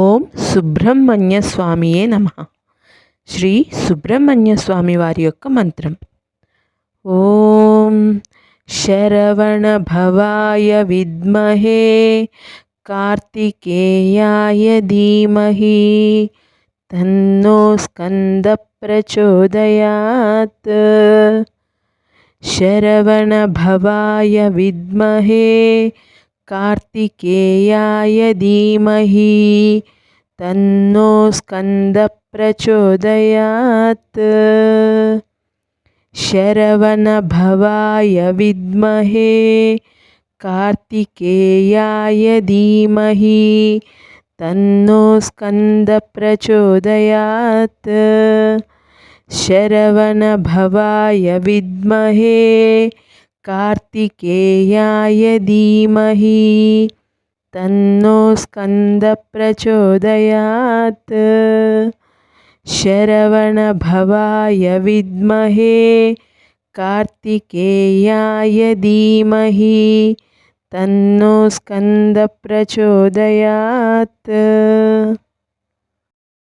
ఓం సుబ్రహ్మణ్య స్వామియే నమః. శ్రీ సుబ్రహ్మణ్య స్వామి వారి యొక్క మంత్రం. ఓం శరవణ భవాయ విద్మహే కార్తికేయాయ ధీమహి తన్నో స్కంద ప్రచోదయాత్. శరవణ భవాయ విద్మహే कार्तिकेयाय धीमहि तन्नो स्कंद प्रचोदयात्. शरवण भवाय विद्महे कार्तिकेयाय धीमहि तन्नो स्कंद प्रचोदयात्. शरवण भवाय विद्महे कार्तिकेयाय धीमहि तन्नो स्कंद प्रचोदयात्. शरवण भवाय विद्महे कार्तिकेयाय धीमहि तन्नो स्कंद प्रचोदयात्.